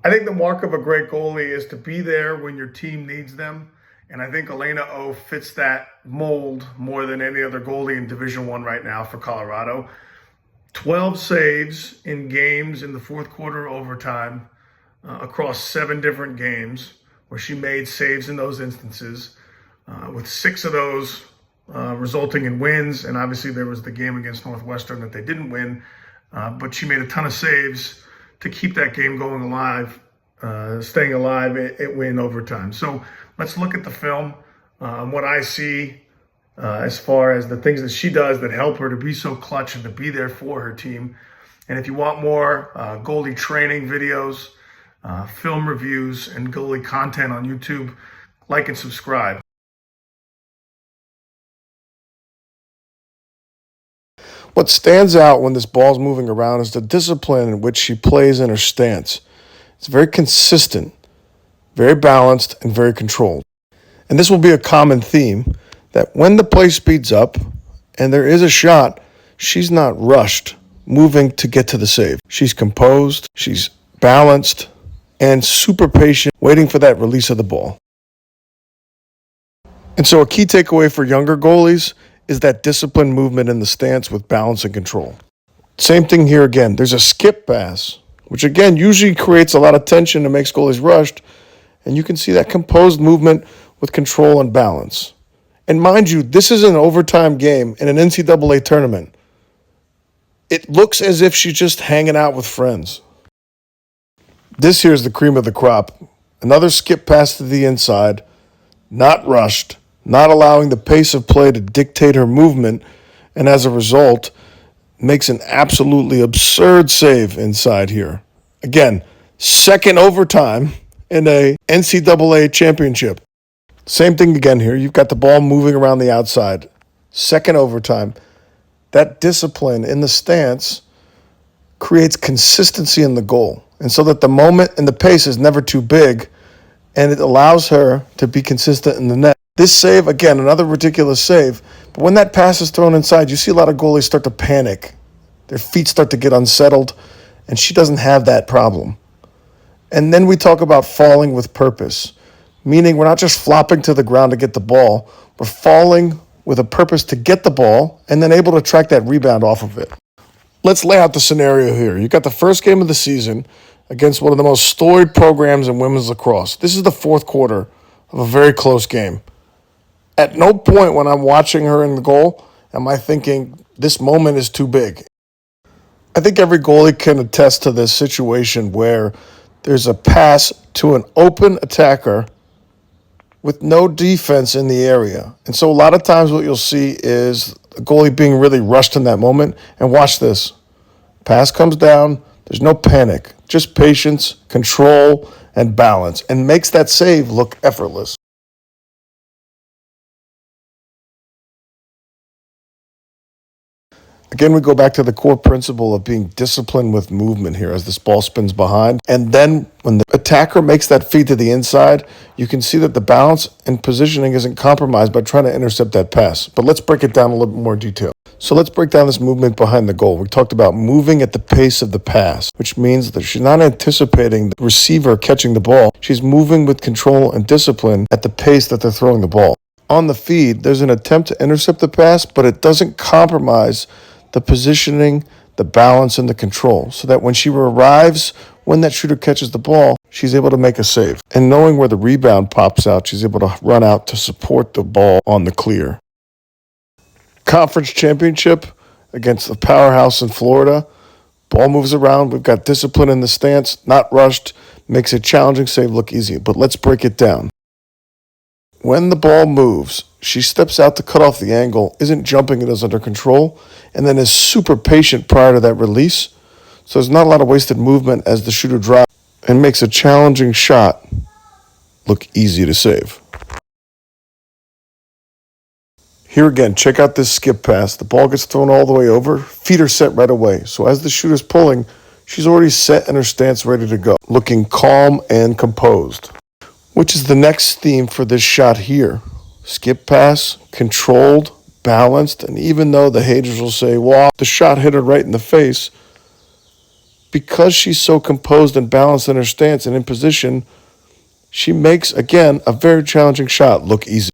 I think the mark of a great goalie is to be there when your team needs them. And I think Elena Oh fits that mold more than any other goalie in Division I right now for Colorado. 12 saves in games in the fourth quarter overtime across 7 different games where she made saves in those instances, with 6 of those resulting in wins. And obviously there was the game against Northwestern that they didn't win, but she made a ton of saves to keep that game going alive, staying alive at win overtime. So let's look at the film. What I see as far as the things that she does that help her to be so clutch and to be there for her team. And if you want more goalie training videos, film reviews, and goalie content on YouTube, like and subscribe. What stands out when this ball's moving around is the discipline in which she plays in her stance. It's very consistent, very balanced, and very controlled. And this will be a common theme, that when the play speeds up and there is a shot, she's not rushed, moving to get to the save. She's composed, she's balanced, and super patient, waiting for that release of the ball. And so a key takeaway for younger goalies is that disciplined movement in the stance with balance and control. Same thing here again. There's a skip pass, which again usually creates a lot of tension and makes goalies rushed. And you can see that composed movement with control and balance. And mind you, this is an overtime game in an NCAA tournament. It looks as if she's just hanging out with friends. This here's the cream of the crop. Another skip pass to the inside, not rushed, not allowing the pace of play to dictate her movement, and as a result, makes an absolutely absurd save inside here. Again, second overtime in a NCAA championship. Same thing again here. You've got the ball moving around the outside. Second overtime. That discipline in the stance creates consistency in the goal. And so that the moment and the pace is never too big, and it allows her to be consistent in the net. This save, again, another ridiculous save. But when that pass is thrown inside, you see a lot of goalies start to panic. Their feet start to get unsettled, and she doesn't have that problem. And then we talk about falling with purpose, meaning we're not just flopping to the ground to get the ball. We're falling with a purpose to get the ball and then able to track that rebound off of it. Let's lay out the scenario here. You got the first game of the season against one of the most storied programs in women's lacrosse. This is the fourth quarter of a very close game. At no point when I'm watching her in the goal am I thinking this moment is too big. I think every goalie can attest to this situation where there's a pass to an open attacker with no defense in the area. And so a lot of times what you'll see is the goalie being really rushed in that moment. And watch this. Pass comes down. There's no panic. Just patience, control, and balance. And makes that save look effortless. Again, we go back to the core principle of being disciplined with movement here as this ball spins behind. And then when the attacker makes that feed to the inside, you can see that the balance and positioning isn't compromised by trying to intercept that pass. But let's break it down a little bit more detail. So let's break down this movement behind the goal. We talked about moving at the pace of the pass, which means that she's not anticipating the receiver catching the ball. She's moving with control and discipline at the pace that they're throwing the ball. On the feed, there's an attempt to intercept the pass, but it doesn't compromise the positioning, the balance, and the control, so that when she arrives, when that shooter catches the ball, she's able to make a save. And knowing where the rebound pops out, she's able to run out to support the ball on the clear. Conference championship against the powerhouse in Florida. Ball moves around. We've got discipline in the stance, not rushed, makes a challenging save look easy. But let's break it down. When the ball moves, she steps out to cut off the angle, isn't jumping it is under control, and then is super patient prior to that release. So there's not a lot of wasted movement as the shooter drives and makes a challenging shot look easy to save. Here again, check out this skip pass. The ball gets thrown all the way over, feet are set right away. So as the shooter's pulling, she's already set in her stance ready to go, looking calm and composed. Which is the next theme for this shot here. Skip pass, controlled, balanced, and even though the haters will say, wow, the shot hit her right in the face, because she's so composed and balanced in her stance and in position, she makes, again, a very challenging shot look easy.